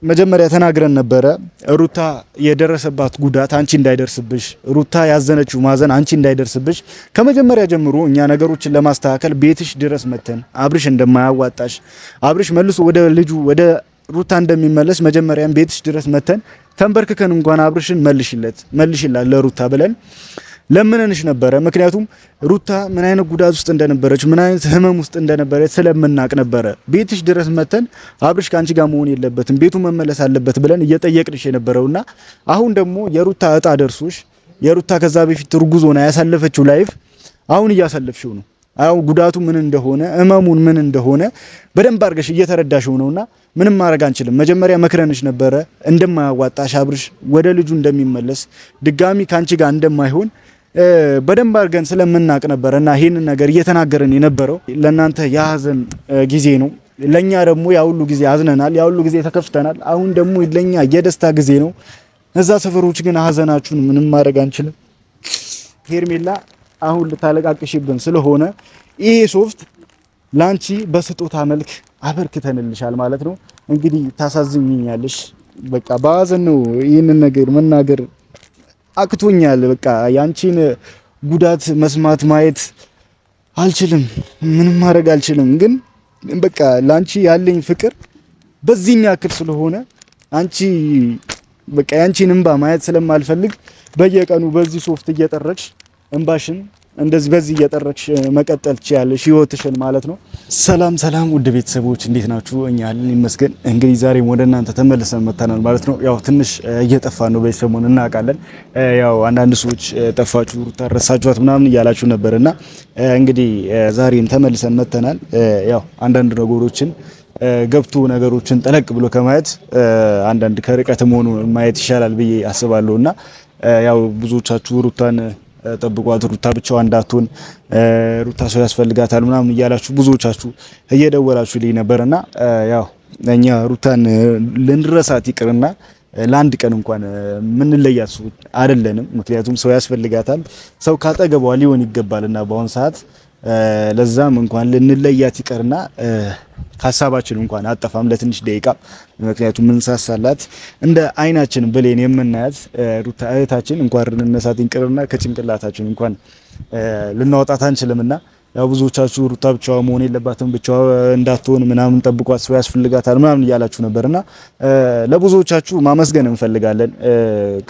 መጀመሪያ ተናግረን ነበረ ሩታ የደረሰባት ጉዳት አንቺ እንዳይደርስብሽ ሩታ ያዘነችው ማዘን አንቺ እንዳይደርስብሽ ከመጀመሪያ ጀምሮ እኛ ነገሮችን ለማስተካከል ቤትሽ ድረስ መተን አብርሽ እንደማያዋጣሽ አብርሽ መልሶ ወደ ልጁ ወደ ሩታ እንደሚመለስ መጀመሪያም ቤትሽ ድረስ መተን ተንበርክከን እንኳን አብርሽን መልሽላት ለሩታ ብለን ለምንንሽ ነበረ ምክንያቱም ሩታ ምን አይነት ጉዳት ውስጥ እንደነበረች ምን አይነት ህመም ውስጥ እንደነበረች ስለምናቅ ነበረ ቤትሽ ድረስ መተን አብርሽ ካንቺ ጋር መሆን የለበትም ቤቱ መመለስ አለበት ብለን እየጠየቅንሽ የነበረውና አሁን ደግሞ የሩታ እጣ ደርሶሽ የሩታ ከዛ በፊት ርጉዝ ሆና ያሳለፈችው ላይፍ አሁን እያሳለፍሽው ነው አሁን ጉዳቱ ምን እንደሆነ ህመሙን ምን እንደሆነ በደንብ አርገሽ እየተረዳሽው ነውና ምንም ማድረግ አንችልም መጀመሪያ መክረንሽ ነበረ እንደማያዋጣሽ አብርሽ ወደ ልጁ እንደሚመለስ ድጋሚ ካንቺ ጋር እንደማይሆን በደንብ አርገን ስለምናቅ ነበርና ይሄንን ነገር እየተናገረን የነበረው ለናንተ ያዘን ጊዜ ነው ለኛ ደግሞ ያ ሁሉ ጊዜ አዝነናል ያ ሁሉ ጊዜ ተከፍተናል አሁን ደግሞ ለኛ የደስታ ጊዜ ነው እዛ ሰፈሮች ግን ሀዘናችሁን ምንም ማድረግ አንችልም ሄርሜላ አሁን ልታለቃቅሽብን ስለሆነ ይሄ ሶፍት ላንቺ በስጦታ መልክ አበርክተንልሻል ማለት ነው እንግዲህ ታሳዝኝኛለሽ በቃ ባዘን ነው ይሄንን ነገር መናገር አክቶኛል በቃ ያንቺን ጉዳት መስማት ማየት አልችልም ምንም ማድረግ አልችልም ግን በቃ ላንቺ ያለኝ ፍቅር በዚህ ያክል ስለሆነ አንቺ በቃ ያንቺን እንባ ማየት ስለማልፈልግ በየቀኑ በዚህ ሶፍት እየጠረክሽ እንባሽን እንደዚህ በዚህ እየጠረክሽ መቀጠል ትችያለሽ ህይወትሽን ማለት ነው ሰላም ውድ ቤተሰቦች እንዴት ናችሁ እኛ አለን ይመስገን እንግዲህ ዛሬም ወደ እናንተ ተመልሰን መጣናል ማለት ነው ያው ትንሽ እየጠፋን ነው በሰሞኑ እናውቃለን ያው አንዳንድ ሰዎች ጠፋችሁ ሩታ ረሳችኋት ምናምን እያላችሁ ነበርና እንግዲህ ዛሬም ተመልሰን መጣናል ያው አንዳንድ ነገሮችን ገብቶ ነገሮችን ጠለቅ ብሎ ከማየት አንዳንድ ከርቀትም ሆኖ ማየት ይሻላል ብዬ አስባለሁና ያው ብዙዎቻችሁ ሩታን ጠብቋት ሩታ ብቻዋ እንዳትሆን ሩታ ሰው ያስፈልጋታል ምናምን እያላችሁ ብዙዎቻችሁ እየደወላችሁ ልኝ ነበርና ያው እኛ ሩታን ልንረሳት ይቅርና ለአንድ ቀን እንኳን ምን ለያት ሰው አይደለንም ምክንያቱም ሰው ያስፈልጋታል ሰው ካጠገቧ ሊሆን ይገባልና በአሁን ሰዓት ለዛም እንኳን ልንለያት ይቅርና ሐሳባችን እንኳን አጠፋም ለትንሽ ደቂቃ ምክንያቱም ምንሳሳላት እንደ አይናችን ብሌን የምናያት ሩታ እህታችን እንኳን ልንነሳት ይቅርና ከጭንቅላታችን እንኳን ልናወጣት አንችልምና ያው ብዙዎቻችሁ ሩታ ብቻዋ መሆን የለባትም ብቻዋ እንዳትሆን ምናምን ጠብቋት ሰው ያስፈልጋታል ምናምን እያላችሁ ነበርና ለብዙዎቻችሁ ማመስገን እንፈልጋለን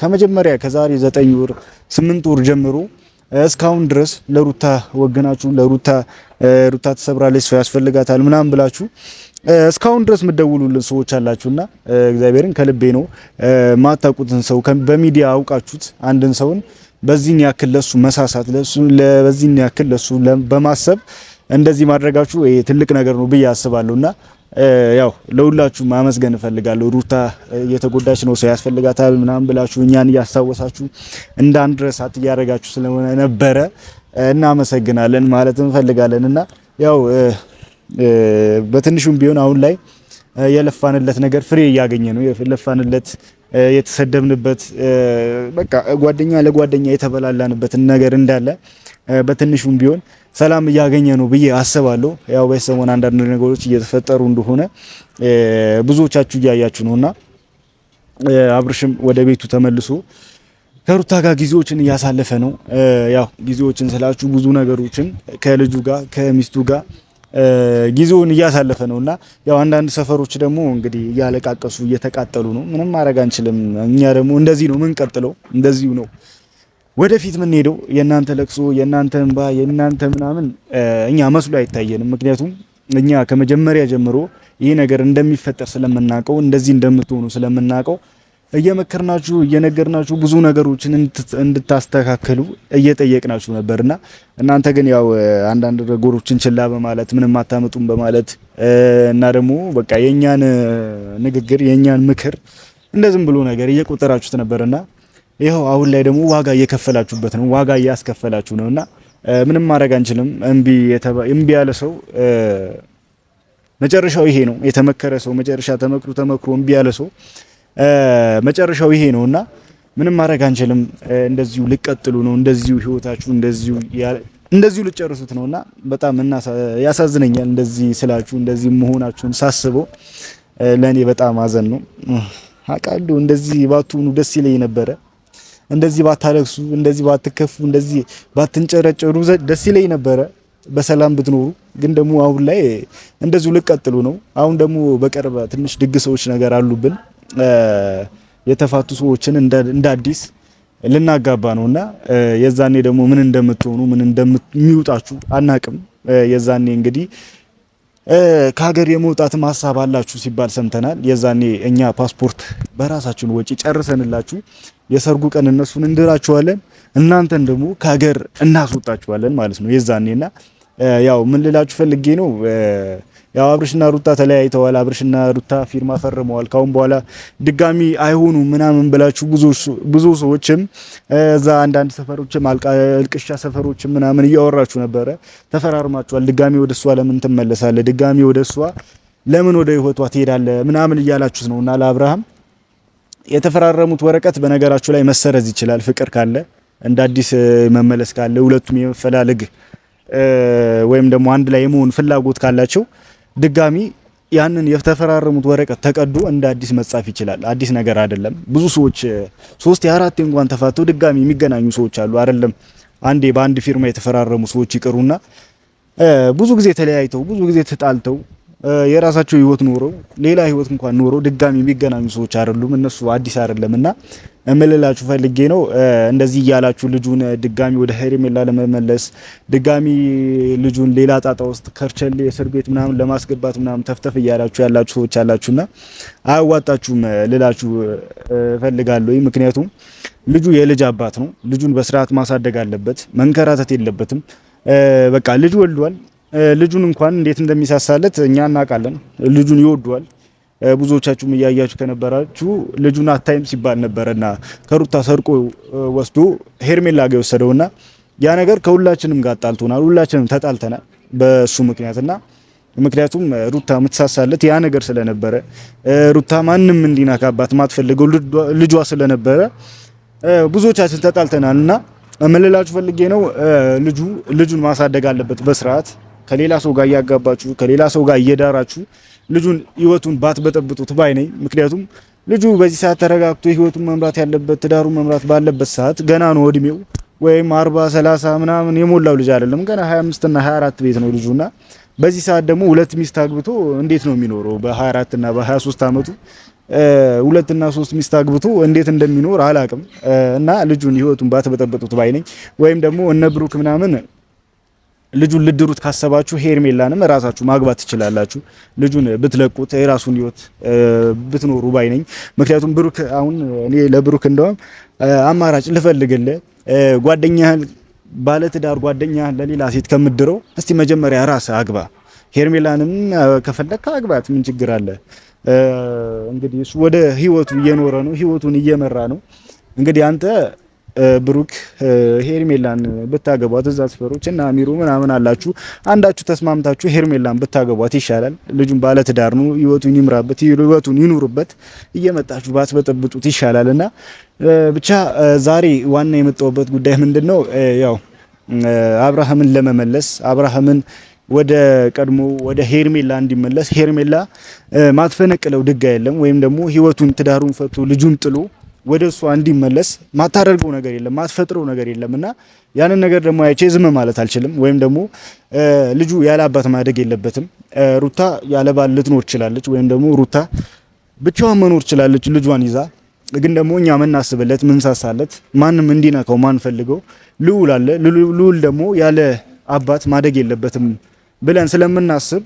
ከመጀመሪያ ከዛሬ 9 ወር 8 ወር ጀምሮ እስካሁን ድረስ ለሩታ ወገናችሁ ለሩታ ተሰብራለች ሰው ያስፈልጋታል ምናምን ብላችሁ እስካሁን ድረስ መደውሉልን ሰዎች አላችሁና እግዚአብሔርን ከልቤ ነው ማታቁትን ሰው በሚዲያ አውቃችሁት አንድን ሰውን በዚህን ያክል ለሱ መሳሳት በዚህን ያክል ለሱ በማሰብ እንደዚህ ማድረጋችሁ ትልቅ ነገር ነው ብዬ አስባለሁና ያው ለሁላችሁ ማመስገን እፈልጋለሁ ሩታ የተጎዳች ነው ሰው ያስፈልጋታል ምናምን ብላችሁ እኛን ያሳወሳችሁ እንዳንድረሳት ያረጋችሁ ስለሆነ ነበረ እናመሰግናለን ማለት እንፈልጋለንና ያው በትንሹም ቢሆን አሁን ላይ የለፋንለት ነገር ፍሬ ያገኘ ነው የለፋንለት የተሰደብንበት በቃ ጓደኛ ለጓደኛ የተበላላንበት ነገር እንዳለ በትንሹም ቢሆን ሰላም ያገኘ ነው ብዬ አስባለሁ ያው በሰሞን አንዳንድ ነገሮች እየተፈጠሩ እንደሆነ ብዙዎቻችሁ ያያችሁ ነውና አብርሽም ወደ ቤቱ ተመልሶ ከሩታ ጋር ጊዜዎችን እያሳለፈ ነው ያው ጊዜዎችን ስላችሁ ብዙ ነገሮችን ከልጁ ጋር ከሚስቱ ጋር ጊዜውን እያሳለፈ ነውና ያው አንዳንድ ሰፈሮች ደግሞ እንግዲህ እያለቃቀሱ እየተቃጠሉ ነው ምንም ማድረግ አንችልም እኛ ደግሞ እንደዚህ ነው ምን ቀጥለው እንደዚሁ ነው ወደፊት ምን ሄደው የናንተ ለቅሶ የናንተ እንባ የናንተ ምናምን እኛ መስሎ አይታየንም ምክንያቱም እኛ ከመጀመሪያ ጀምሮ ይሄ ነገር እንደሚፈጠር ስለምናቀው እንደዚህ እንደምትሆኑ ስለምናቀው እየመከርናችሁ እየነገርናችሁ ብዙ ነገሮችን እንድታስተካክሉ እየጠየቅናችሁ ነበርና እናንተ ግን ያው አንዳንድ ነገሮችን ችላ በማለት ምንም አታመጡም በማለት እና ደግሞ በቃ የኛን ንግግር የኛን ምክር እንደዝም ብሎ ነገር እየቆጠራችሁት ነበርና ይሄው አሁን ላይ ደግሞ ዋጋ እየከፈላችሁበት ነው ዋጋ እያስከፈላችሁ ነውና ምንም ማድረግ አንችልም እምቢ ያለ ሰው መጨረሻው ይሄ ነው የተመከረ ሰው መጨረሻ ተመክሮ እምቢ ያለ ሰው መጨረሻው ይሄ ነውና ምንም ማድረግ አንችልም እንደዚሁ ልቀጥሉ ነው እንደዚሁ ህይወታችሁ እንደዚሁ ልጨርሱት ነውና በጣም ያሳዝነኛል እንደዚህ ስላችሁ እንደዚህ መሆናችሁን ሳስበው ለኔ በጣም አዘን ነው። አውቃለሁ እንደዚህ ባትሆኑ ደስ ይለኝ ነበረ። እንደዚህ ባታለቅሱ፣ እንደዚህ ባትከፉ፣ እንደዚህ ባትንጨረጨሩ ደስ ይለኝ ነበረ። በሰላም ብትኖሩ። ግን ደግሞ አሁን ላይ እንደዚሁ ልቀጥሉ ነው። አሁን ደግሞ በቅርብ ትንሽ ድግሶች ነገር አሉብን። የተፋቱ ሰዎችን እንደ አዲስ ልናጋባ ነውና የዛኔ ደግሞ ምን እንደምትሆኑ ምን እንደሚውጣችሁ አናቅም። የዛኔ እንግዲህ ከሀገር የመውጣት ሐሳብ አላችሁ ሲባል ሰምተናል። የዛኔ እኛ ፓስፖርት በራሳችን ወጪ ጨርሰንላችሁ የሰርጉ ቀን እነሱን እንድራችኋለን፣ እናንተን ደግሞ ከሀገር እናስወጣችኋለን ማለት ነው የዛኔና ያው ምን ልላችሁ ፈልጌ ነው ያው አብርሽና ሩታ ተለያይተዋል። አብርሽና ሩታ ፊርማ ፈርመዋል። ካሁን በኋላ ድጋሚ አይሆኑም ምናምን ብላችሁ ብዙ ሰዎችም እዛ አንዳንድ ሰፈሮችም አልቅሻ ሰፈሮችም ምናምን እያወራችሁ ነበረ። ተፈራርማችኋል። ድጋሚ ወደሷ ለምን ትመለሳለህ? ድጋሚ ወደሷ ለምን ወደ ህይወቷ ትሄዳለህ? ምናምን እያላችሁት ነውና ለአብርሃም የተፈራረሙት ወረቀት በነገራችሁ ላይ መሰረዝ ይችላል። ፍቅር ካለ እንደ አዲስ መመለስ ካለ ሁለቱም የመፈላለግ ወይም ደግሞ አንድ ላይ የመሆን ፍላጎት ካላቸው ድጋሚ ያንን የተፈራረሙት ወረቀት ተቀዶ እንደ አዲስ መጻፍ ይችላል። አዲስ ነገር አይደለም። ብዙ ሰዎች 3 4 እንኳን ተፋተው ድጋሚ የሚገናኙ ሰዎች አሉ አይደለም። አንዴ በአንድ ፊርማ የተፈራረሙ ሰዎች ይቀሩና ብዙ ጊዜ ተለያይተው ብዙ ጊዜ ተጣልተው የራሳቸው ህይወት ኖረው ሌላ ህይወት እንኳን ኖረው ድጋሚ የሚገናኙ ሰዎች አይደሉም። እነሱ አዲስ አይደለምና እምልላችሁ ፈልጌ ነው። እንደዚህ እያላችሁ ልጁን ድጋሚ ወደ ሄርሜላ ለመመለስ ድጋሚ ልጁን ሌላ ጣጣ ውስጥ ከርቸሌ እስር ቤት ምናምን ለማስገባት ምናምን ተፍተፍ እያላችሁ ያላችሁ ሰዎች አላችሁና አያዋጣችሁም ልላችሁ ፈልጋለሁ። ምክንያቱም ልጁ የልጅ አባት ነው። ልጁን በስርዓት ማሳደግ አለበት። መንከራተት የለበትም። በቃ ልጅ ወልዷል። ልጁን እንኳን እንዴት እንደሚሳሳለት እኛ እናውቃለን። ልጁን ይወዷል። ብዙዎቻችሁም እያያችሁ ከነበራችሁ ልጁን አታይም ሲባል ነበርና ከሩታ ሰርቆ ወስዶ ሄርሜላ ጋር ወሰደውና ያ ነገር ከሁላችንም ጋር ጣልቶናል። ሁላችንም ተጣልተናል በሱ ምክንያትና ምክንያቱም ሩታ የምትሳሳለት ያ ነገር ስለነበረ ሩታ ማንንም እንዲናካባት ማትፈልገው ልጇ ስለነበረ ብዙዎቻችን ተጣልተናልና እምልላችሁ ፈልጌ ነው ልጁን ማሳደግ አለበት በስርዓት ከሌላ ሰው ጋር ያጋባችሁ ከሌላ ሰው ጋር እየዳራችሁ ልጁን ህይወቱን ባትበጠብጡት ባይ ነኝ። ምክንያቱም ልጁ በዚህ ሰዓት ተረጋግቶ ህይወቱን መምራት ያለበት ትዳሩን መምራት ባለበት ሰዓት ገና ነው እድሜው ወይም 40 30 ምናምን የሞላው ልጅ አይደለም። ገና 25 እና 24 ቤት ነው ልጁና በዚህ ሰዓት ደግሞ ሁለት ሚስት አግብቶ እንዴት ነው የሚኖረው? በ24 እና በ23 አመቱ ሁለት እና ሶስት ሚስት አግብቶ እንዴት እንደሚኖር አላቅም። እና ልጁን ህይወቱን ባትበጠብጡት ባይ ነኝ። ወይም ደግሞ እነ ብሩክ ምናምን ልጁን ልድሩት ካሰባችሁ ሄርሜላንም ራሳችሁ ማግባት ትችላላችሁ። ልጁን ብትለቁት የራሱን ህይወት ብትኖሩ ባይ ነኝ። ምክንያቱም ብሩክ አሁን እኔ ለብሩክ እንደውም አማራጭ ልፈልግልህ ጓደኛህን ባለትዳር ጓደኛህን ለሌላ ሴት ከምድረው እስቲ መጀመሪያ ራስህ አግባ። ሄርሜላንም ከፈለክ አግባት፣ ምን ችግር አለ? እንግዲህ እሱ ወደ ህይወቱ እየኖረ ነው፣ ህይወቱን እየመራ ነው። እንግዲህ አንተ ብሩክ ሄርሜላን ብታገቧት እዛ ሰፈሮች እና አሚሩ ምናምን አላችሁ አንዳችሁ ተስማምታችሁ ሄርሜላን ብታገቧት ይሻላል። ልጁን ባለ ትዳር ነው፣ ህይወቱን ይምራበት፣ ህይወቱን ይኑርበት። እየመጣችሁ ባትበጠብጡት ይሻላልና ብቻ ዛሬ ዋና የመጣውበት ጉዳይ ምንድነው? ያው አብርሃምን ለመመለስ አብርሃምን ወደ ቀድሞ ወደ ሄርሜላ እንዲመለስ ሄርሜላ ማትፈነቅለው ድጋይ የለም ወይም ደግሞ ህይወቱን ትዳሩን ፈቶ ልጁን ጥሎ ወደ እሷ እንዲመለስ ማታደርገው ነገር የለም፣ ማትፈጥረው ነገር የለምና ያንን ነገር ደግሞ አይቼ ዝም ማለት አልችልም። ወይም ደግሞ ልጁ ያለ አባት ማደግ የለበትም። ሩታ ያለ ባል ልትኖር ትችላለች፣ ወይም ደግሞ ሩታ ብቻዋን መኖር ትችላለች ልጇን ይዛ። ግን ደግሞ እኛ ምናስብለት ምንሳሳለት ማንም እንዲነካው ማንፈልገው ልዑል አለ። ልዑል ደግሞ ያለ አባት ማደግ የለበትም ብለን ስለምናስብ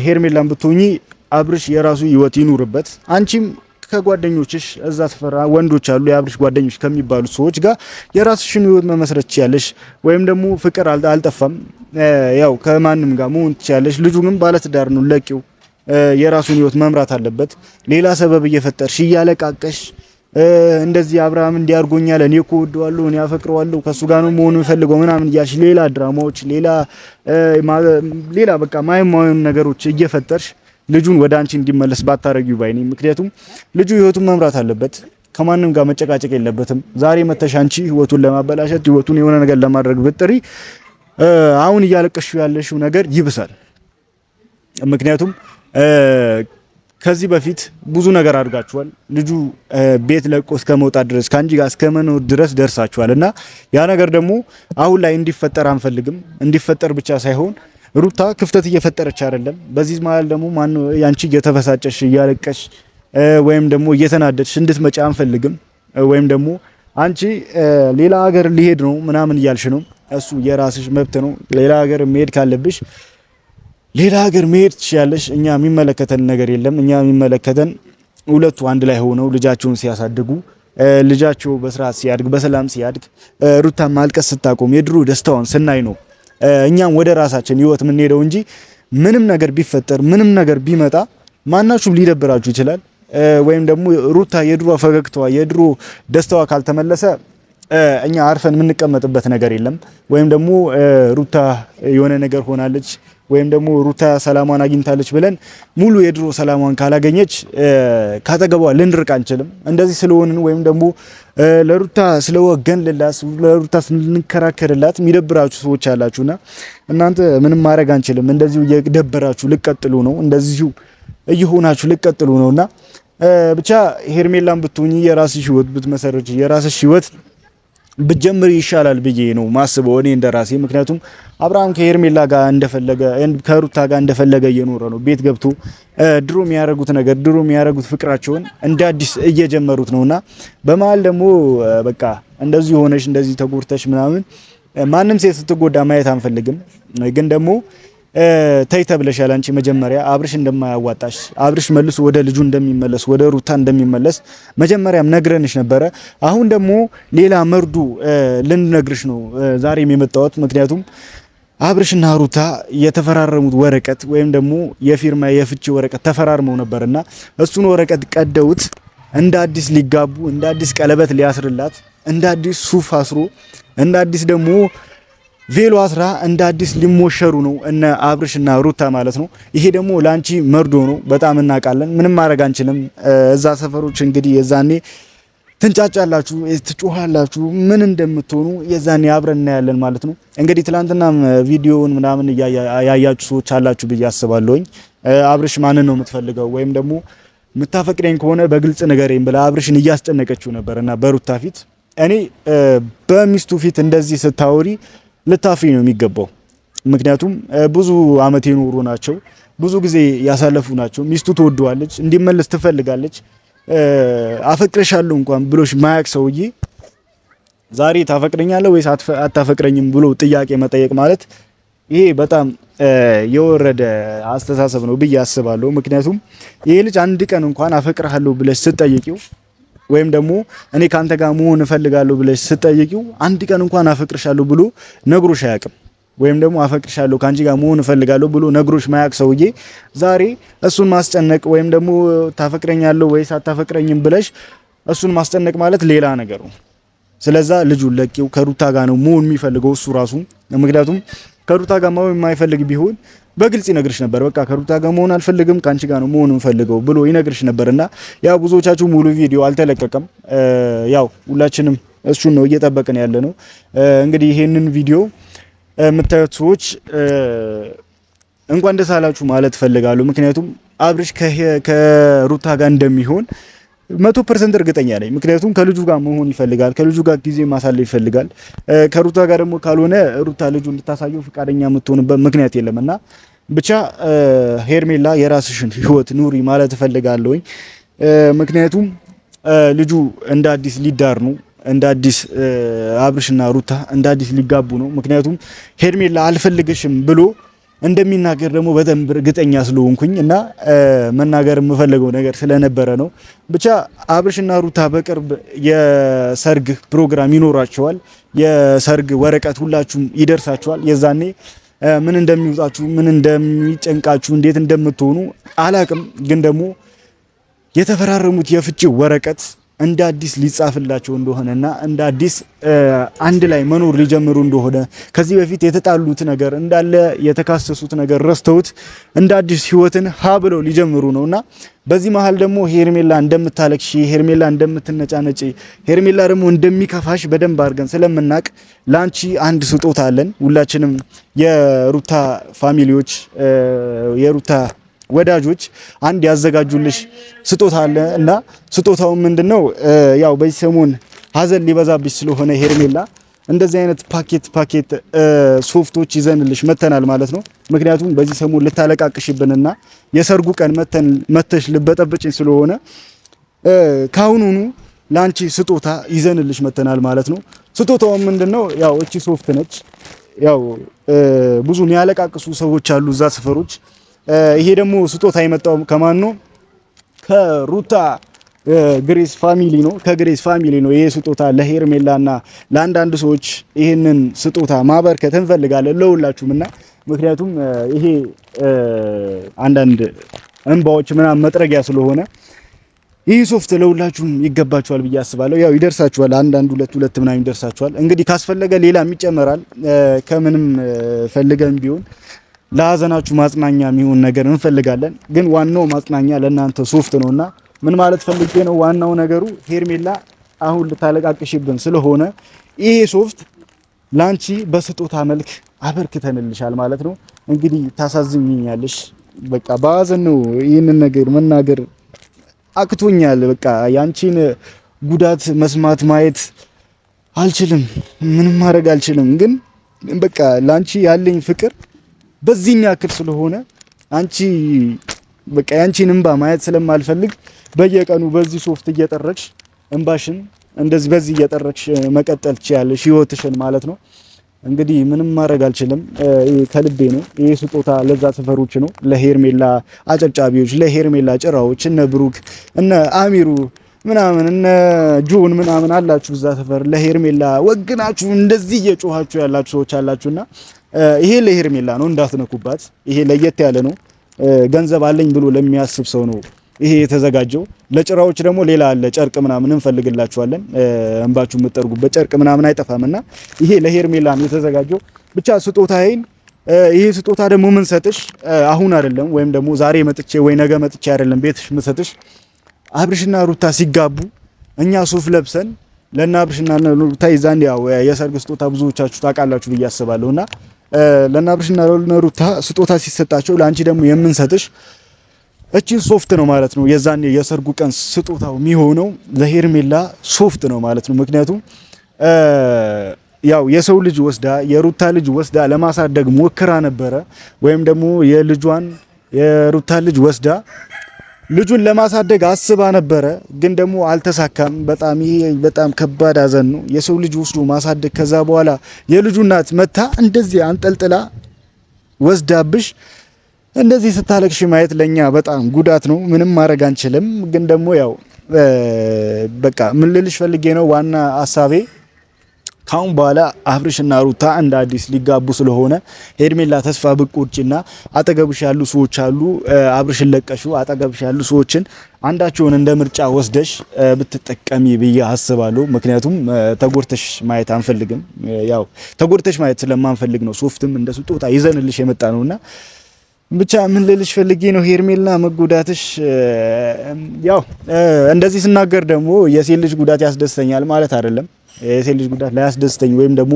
ሄርሜላን ብትሆኚ አብርሽ የራሱ ህይወት ይኑርበት። አንቺም ከጓደኞችሽ እዛ ተፈራ ወንዶች አሉ የአብርሽ ጓደኞች ከሚባሉ ሰዎች ጋር የራስሽን ህይወት መመስረት ትችያለሽ። ወይም ደግሞ ፍቅር አልጠፋም፣ ያው ከማንም ጋር መሆን ትችያለሽ። ልጁ ግን ባለትዳር ነው፣ ለቂው የራሱን ህይወት መምራት አለበት። ሌላ ሰበብ እየፈጠርሽ እያለቃቀሽ እንደዚህ አብርሃም እንዲያርጎኛል እኔ እኮ ወደዋለሁ እኔ አፈቅረዋለሁ ከሱ ጋር ነው መሆን ፈልገው ምናምን እያልሽ ሌላ ድራማዎች ሌላ በቃ ማይማውን ነገሮች እየፈጠርሽ ልጁን ወደ አንቺ እንዲመለስ ባታረጊው ባይ ነኝ። ምክንያቱም ልጁ ህይወቱን መምራት አለበት፣ ከማንም ጋር መጨቃጨቅ የለበትም። ዛሬ መተሽ አንቺ ህይወቱን ለማበላሸት ህይወቱን የሆነ ነገር ለማድረግ ብትጥሪ አሁን እያለቀሽው ያለሽው ነገር ይብሳል። ምክንያቱም ከዚህ በፊት ብዙ ነገር አድርጋችኋል። ልጁ ቤት ለቆ እስከመውጣት ድረስ ካንጂ ጋር እስከመኖር ድረስ ደርሳችኋልና ያ ነገር ደግሞ አሁን ላይ እንዲፈጠር አንፈልግም። እንዲፈጠር ብቻ ሳይሆን ሩታ ክፍተት እየፈጠረች አይደለም። በዚህ መሀል ደግሞ ማን ያንቺ እየተፈሳጨሽ እያለቀሽ ወይም ደግሞ እየተናደድሽ እንድትመጪ አንፈልግም። ወይም ደግሞ አንቺ ሌላ ሀገር ሊሄድ ነው ምናምን እያልሽ ነው። እሱ የራስሽ መብት ነው። ሌላ ሀገር መሄድ ካለብሽ ሌላ ሀገር መሄድ ትችያለሽ። እኛ የሚመለከተን ነገር የለም። እኛ የሚመለከተን ሁለቱ አንድ ላይ ሆነው ልጃቸውን ሲያሳድጉ ልጃቸው በስርዓት ሲያድግ በሰላም ሲያድግ ሩታ ማልቀስ ስታቆም የድሮ ደስታውን ስናይ ነው እኛም ወደ ራሳችን ህይወት የምንሄደው እንጂ ምንም ነገር ቢፈጠር ምንም ነገር ቢመጣ ማናችሁም ሊደብራችሁ ይችላል። ወይም ደግሞ ሩታ የድሮ ፈገግታዋ የድሮ ደስታዋ ካልተመለሰ እኛ አርፈን የምንቀመጥበት ነገር የለም። ወይም ደግሞ ሩታ የሆነ ነገር ሆናለች ወይም ደግሞ ሩታ ሰላሟን አግኝታለች ብለን ሙሉ የድሮ ሰላሟን ካላገኘች ካጠገቧ ልንርቅ አንችልም። እንደዚህ ስለሆንን ወይም ደግሞ ለሩታ ስለወገንላት ለሩታ ስንከራከርላት የሚደብራችሁ ሰዎች አላችሁና እናንተ ምንም ማድረግ አንችልም። እንደዚሁ እየደበራችሁ ልቀጥሉ ነው። እንደዚሁ እየሆናችሁ ልቀጥሉ ነውና ብቻ ሄርሜላን ብትሆኚ የራስሽ ህይወት ብትመሰርች የራስሽ ህይወት ብጀምር ይሻላል ብዬ ነው ማስበው እኔ እንደራሴ። ምክንያቱም አብርሃም ከሄርሜላ ጋር እንደፈለገ ከሩታ ጋር እንደፈለገ እየኖረ ነው። ቤት ገብቶ ድሮ የሚያረጉት ነገር ድሮ የሚያረጉት ፍቅራቸውን እንደ አዲስ እየጀመሩት ነውና በመሃል ደግሞ በቃ እንደዚህ ሆነሽ እንደዚህ ተጎርተሽ ምናምን ማንም ሴት ስትጎዳ ማየት አንፈልግም። ግን ደግሞ ተይ ተብለሻል። አንቺ መጀመሪያ አብርሽ እንደማያዋጣሽ አብርሽ መልሶ ወደ ልጁ እንደሚመለስ ወደ ሩታ እንደሚመለስ መጀመሪያም ነግረንሽ ነበረ። አሁን ደግሞ ሌላ መርዱ ልንነግርሽ ነው ዛሬም የመጣሁት። ምክንያቱም አብርሽና ሩታ የተፈራረሙት ወረቀት ወይም ደግሞ የፊርማ የፍቺ ወረቀት ተፈራርመው ነበርና እሱን ወረቀት ቀደውት እንደ አዲስ ሊጋቡ እንደ አዲስ ቀለበት ሊያስርላት እንደ አዲስ ሱፍ አስሮ እንደ አዲስ ደግሞ ቬሎ አስራ እንደ አዲስ ሊሞሸሩ ነው እነ አብርሽና ሩታ ማለት ነው። ይሄ ደግሞ ላንቺ መርዶ ነው። በጣም እናውቃለን። ምንም ማድረግ አንችልም። እዛ ሰፈሮች እንግዲህ የዛኔ ትንጫጫላችሁ፣ ትጮሃላችሁ፣ ምን እንደምትሆኑ የዛኔ አብረን እናያለን ማለት ነው። እንግዲህ ትላንትና ቪዲዮውን ምናምን ያያችሁ ሰዎች አላችሁ ብዬ አስባለሁኝ። አብርሽ ማንን ነው የምትፈልገው ወይም ደግሞ የምታፈቅረኝ ከሆነ በግልጽ ንገረኝ ብላ አብርሽን እያስጨነቀችው ነበርና በሩታ ፊት እኔ በሚስቱ ፊት እንደዚህ ስታወሪ ልታፍሪ ነው የሚገባው። ምክንያቱም ብዙ አመት የኖሩ ናቸው፣ ብዙ ጊዜ ያሳለፉ ናቸው። ሚስቱ ትወደዋለች፣ እንዲመለስ ትፈልጋለች። አፈቅረሻለሁ እንኳን ብሎሽ ማያቅ ሰውዬ ዛሬ ታፈቅረኛለህ ወይስ አታፈቅረኝም ብሎ ጥያቄ መጠየቅ ማለት ይሄ በጣም የወረደ አስተሳሰብ ነው ብዬ አስባለሁ። ምክንያቱም ይሄ ልጅ አንድ ቀን እንኳን አፈቅርሃለሁ ብለሽ ስትጠይቂው ወይም ደግሞ እኔ ካንተ ጋር መሆን እፈልጋለሁ ብለሽ ስትጠይቂው አንድ ቀን እንኳን አፈቅርሻለሁ ብሎ ነግሮሽ አያውቅም። ወይም ደግሞ አፈቅርሻለሁ ካንቺ ጋር መሆን እፈልጋለሁ ብሎ ነግሮሽ ማያውቅ ሰውዬ ዛሬ እሱን ማስጨነቅ ወይም ደግሞ ታፈቅረኛለህ ወይስ አታፈቅረኝም ብለሽ እሱን ማስጨነቅ ማለት ሌላ ነገር ነው። ስለዛ ልጁን ለቂው ከሩታ ጋር ነው መሆን የሚፈልገው እሱ ራሱ። ምክንያቱም ከሩታ ጋር መሆን የማይፈልግ ቢሆን በግልጽ ይነግርሽ ነበር። በቃ ከሩታ ጋር መሆን አልፈልግም ካንቺ ጋር ነው መሆን የምፈልገው ብሎ ይነግርሽ ነበርና ያው ብዙዎቻችሁ ሙሉ ቪዲዮ አልተለቀቀም። ያው ሁላችንም እሱን ነው እየጠበቅን ያለ ነው። እንግዲህ ይሄንን ቪዲዮ የምታዩት ሰዎች እንኳን ደስ አላችሁ ማለት ፈልጋለሁ። ምክንያቱም አብርሽ ከሩታ ጋር እንደሚሆን 100% እርግጠኛ ነኝ። ምክንያቱም ከልጁ ጋር መሆን ይፈልጋል፣ ከልጁ ጋር ጊዜ ማሳለፍ ይፈልጋል። ከሩታ ጋር ደግሞ ካልሆነ ሩታ ልጁ እንድታሳየው ፍቃደኛ የምትሆንበት ምክንያት የለምና ብቻ ሄርሜላ የራስሽን ህይወት ኑሪ ማለት እፈልጋለሁ። ምክንያቱም ልጁ እንደ አዲስ ሊዳር ነው፣ እንደ አዲስ አብርሽና ሩታ እንደ አዲስ ሊጋቡ ነው። ምክንያቱም ሄርሜላ አልፈልግሽም ብሎ እንደሚናገር ደግሞ በጣም እርግጠኛ ስለሆንኩኝ እና መናገር የምፈልገው ነገር ስለነበረ ነው። ብቻ አብርሽና ሩታ በቅርብ የሰርግ ፕሮግራም ይኖራቸዋል። የሰርግ ወረቀት ሁላችሁም ይደርሳችኋል። የዛኔ ምን እንደሚውጣችሁ ምን እንደሚጨንቃችሁ እንዴት እንደምትሆኑ አላቅም። ግን ደግሞ የተፈራረሙት የፍቺ ወረቀት እንደ አዲስ ሊጻፍላቸው እንደሆነና እንደ አዲስ አንድ ላይ መኖር ሊጀምሩ እንደሆነ ከዚህ በፊት የተጣሉት ነገር እንዳለ የተካሰሱት ነገር ረስተውት እንደ አዲስ ህይወትን ሀ ብለው ሊጀምሩ ነውና በዚህ መሃል ደግሞ ሄርሜላ እንደምታለቅሽ ሄርሜላ እንደምትነጫነጪ ሄርሜላ ደግሞ እንደሚከፋሽ በደንብ አድርገን ስለምናቅ ላንቺ አንድ ስጦታ አለን። ሁላችንም የሩታ ፋሚሊዎች የሩታ ወዳጆች አንድ ያዘጋጁልሽ ስጦታ አለ እና ስጦታው ምንድነው ያው በዚህ ሰሞን ሀዘን ሊበዛብሽ ስለሆነ ሄርሜላ እንደዚህ አይነት ፓኬት ሶፍቶች ይዘንልሽ መተናል ማለት ነው። ምክንያቱም በዚህ ሰሞን ልታለቃቅሽብንና የሰርጉ ቀን መተሽ ልበጠብጭኝ ስለሆነ ካሁኑኑ ላንቺ ስጦታ ይዘንልሽ መተናል ማለት ነው። ስጦታው ምንድነው ያው እቺ ሶፍት ነች። ያው ብዙ የሚያለቃቅሱ ሰዎች አሉ እዛ ሰፈሮች። ይሄ ደግሞ ስጦታ የመጣው ከማን ነው? ከሩታ ግሬስ ፋሚሊ ነው። ከግሬስ ፋሚሊ ነው ይሄ ስጦታ ለሄርሜላና ለአንዳንድ ሰዎች ይሄንን ስጦታ ማበርከት እንፈልጋለን ለሁላችሁምና ምክንያቱም ይሄ አንዳንድ እንባዎች ምናምን መጥረጊያ ስለሆነ ይህ ሶፍት ለሁላችሁም ይገባችኋል ብዬ አስባለሁ። ያው ይደርሳችኋል፣ አንዳንድ ሁለት ምናምን ይደርሳችኋል። እንግዲህ ካስፈለገ ሌላም ይጨመራል። ከምንም ፈልገን ቢሆን ለሀዘናችሁ ማጽናኛ የሚሆን ነገር እንፈልጋለን። ግን ዋናው ማጽናኛ ለእናንተ ሶፍት ነውና ምን ማለት ፈልጌ ነው? ዋናው ነገሩ ሄርሜላ አሁን ልታለቃቅሽብን ስለሆነ ይሄ ሶፍት ላንቺ በስጦታ መልክ አበርክተንልሻል ማለት ነው። እንግዲህ ታሳዝኝኛለሽ። በቃ በሀዘን ነው ይህንን ነገር መናገር አክቶኛል። በቃ ያንቺን ጉዳት መስማት ማየት አልችልም፣ ምንም ማድረግ አልችልም። ግን በቃ ላንቺ ያለኝ ፍቅር በዚህ ያክል ስለሆነ አንቺ በቃ ያንቺን እንባ ማየት ስለማልፈልግ በየቀኑ በዚህ ሶፍት እየጠረክሽ እንባሽን እንደዚህ በዚህ እየጠረክሽ መቀጠል ትችያለሽ ህይወትሽን ማለት ነው። እንግዲህ ምንም ማድረግ አልችልም። ከልቤ ነው። ይሄ ስጦታ ለዛ ሰፈሮች ነው፣ ለሄርሜላ አጨብጫቢዎች፣ ለሄርሜላ ጭራዎች፣ እነ ብሩክ እነ አሚሩ ምናምን እነ ጆን ምናምን አላችሁ እዛ ሰፈር ለሄርሜላ ወግናችሁ እንደዚህ እየጮሃችሁ ያላችሁ ሰዎች አላችሁና ይሄ ለሄርሜላ ነው፣ እንዳትነኩባት። ይሄ ለየት ያለ ነው። ገንዘብ አለኝ ብሎ ለሚያስብ ሰው ነው ይሄ የተዘጋጀው። ለጭራዎች ደግሞ ሌላ አለ፣ ጨርቅ ምናምን እንፈልግላችኋለን። እንባችሁ የምትጠርጉበት ጨርቅ ምናምን አይጠፋምና ይሄ ለሄርሜላ ነው የተዘጋጀው። ብቻ ስጦታዬን ይሄ ስጦታ ደግሞ ምን ሰጥሽ አሁን አይደለም፣ ወይም ደግሞ ዛሬ መጥቼ ወይ ነገ መጥቼ አይደለም ቤትሽ ምሰጥሽ። አብርሽና ሩታ ሲጋቡ እኛ ሱፍ ለብሰን ለና አብርሽና ሩታ ይዛን ያው የሰርግ ስጦታ ብዙዎቻችሁ ታውቃላችሁ ብዬ አስባለሁና ለና አብርሽና ሩታ ስጦታ ሲሰጣቸው ለአንቺ ደግሞ የምንሰጥሽ እቺ ሶፍት ነው ማለት ነው። የዛኔ የሰርጉ ቀን ስጦታው የሚሆነው ለሄርሜላ ሶፍት ነው ማለት ነው። ምክንያቱም ያው የሰው ልጅ ወስዳ የሩታ ልጅ ወስዳ ለማሳደግ ሞክራ ነበረ፣ ወይም ደግሞ የሩታ ልጅ ወስዳ ልጁን ለማሳደግ አስባ ነበረ፣ ግን ደግሞ አልተሳካም። በጣም ከባድ ሀዘን ነው። የሰው ልጅ ወስዶ ማሳደግ ከዛ በኋላ የልጁ እናት መታ እንደዚህ አንጠልጥላ ወስዳብሽ እንደዚህ ስታለቅሽ ማየት ለኛ በጣም ጉዳት ነው። ምንም ማድረግ አንችልም። ግን ደግሞ ያው በቃ ምን ልልሽ ፈልጌ ነው ዋና ሐሳቤ ካሁን በኋላ አብርሽና ሩታ እንደ አዲስ ሊጋቡ ስለሆነ ሄርሜላ ተስፋ ብቁርጭና አጠገብሽ ያሉ ሰዎች አሉ። አብርሽን ለቀሹ አጠገብሽ ያሉ ሰዎችን አንዳቸውን እንደ ምርጫ ወስደሽ ብትጠቀሚ ብዬ አስባለሁ። ምክንያቱም ተጎርተሽ ማየት አንፈልግም። ያው ተጎርተሽ ማየት ስለማንፈልግ ነው ሶፍትም እንደ ስጦታ ይዘንልሽ የመጣ ነውና ብቻ ምን ልልሽ ፈልጌ ነው ሄርሜላ መጎዳትሽ ያው እንደዚህ ስናገር ደግሞ የሴት ልጅ ጉዳት ያስደስተኛል ማለት አይደለም። የሴት ልጅ ጉዳት ላያስደስተኝ ወይም ደግሞ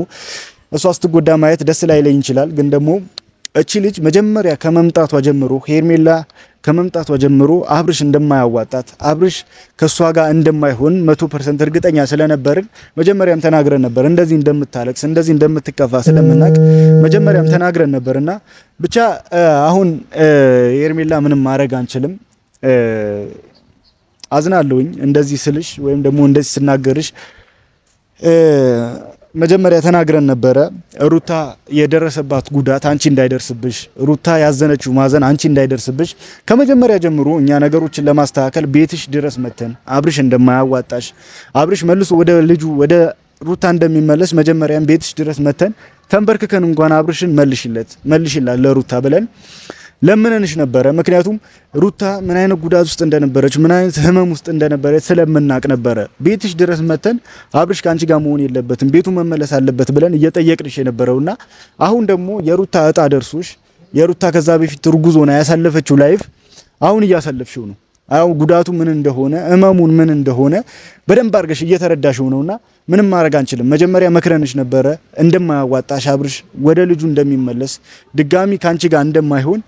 እሷ ስትጎዳ ማየት ደስ ላይለኝ ይችላል። ግን ደግሞ እቺ ልጅ መጀመሪያ ከመምጣቷ ጀምሮ ሄርሜላ ከመምጣቷ ጀምሮ አብርሽ እንደማያዋጣት አብርሽ ከሷ ጋር እንደማይሆን 100% እርግጠኛ ስለነበርን መጀመሪያም ተናግረን ነበር። እንደዚህ እንደምታለቅስ እንደዚህ እንደምትከፋ ስለምናቅ መጀመሪያም ተናግረን ነበርና ብቻ አሁን ሄርሜላ ምንም ማድረግ አንችልም። አዝናለሁኝ እንደዚህ ስልሽ ወይም ደግሞ እንደዚህ ስናገርሽ። መጀመሪያ ተናግረን ነበረ ሩታ የደረሰባት ጉዳት አንቺ እንዳይደርስብሽ፣ ሩታ ያዘነችው ማዘን አንቺ እንዳይደርስብሽ ከመጀመሪያ ጀምሮ እኛ ነገሮችን ለማስተካከል ቤትሽ ድረስ መተን አብርሽ እንደማያዋጣሽ አብርሽ መልሶ ወደ ልጁ ወደ ሩታ እንደሚመለስ መጀመሪያም ቤትሽ ድረስ መተን ተንበርክከን እንኳን አብርሽን መልሽላት ለሩታ ብለን ለምንንሽ ነበረ። ምክንያቱም ሩታ ምን አይነት ጉዳት ውስጥ እንደነበረች ምን አይነት ህመም ውስጥ እንደነበረች ስለምናቅ ነበረ ቤትሽ ድረስ መተን አብርሽ ካንቺ ጋር መሆን የለበትም ቤቱ መመለስ አለበት ብለን እየጠየቅንሽ የነበረውና አሁን ደግሞ የሩታ እጣ ደርሶሽ የሩታ ከዛ በፊት ርጉዝ ሆና ያሳለፈችው ላይፍ አሁን እያሳለፍሽው ነው። አሁን ጉዳቱ ምን እንደሆነ ህመሙን ምን እንደሆነ በደንብ አድርገሽ እየተረዳሽው ነውና ምንም ማድረግ አንችልም። መጀመሪያ መክረንሽ ነበረ እንደማያዋጣሽ አብርሽ ወደ ልጁ እንደሚመለስ ድጋሚ ካንቺ ጋር እንደማይሆን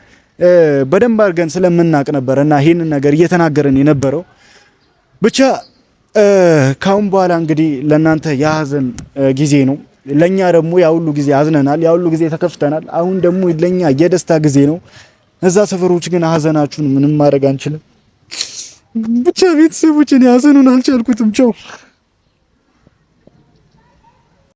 በደንብ አድርገን ስለምናቅ ነበር እና ይሄንን ነገር እየተናገረን የነበረው ብቻ ካሁን በኋላ እንግዲህ ለናንተ የሀዘን ጊዜ ነው። ለኛ ደግሞ ያ ሁሉ ጊዜ አዝነናል፣ ያ ሁሉ ጊዜ ተከፍተናል። አሁን ደግሞ ለኛ የደስታ ጊዜ ነው። እዛ ሰፈሮች ግን ሀዘናችሁን ምንም ማድረግ አንችልም። ብቻ ቤተሰቦችን ያዘኑን አልቻልኩትም። ቻው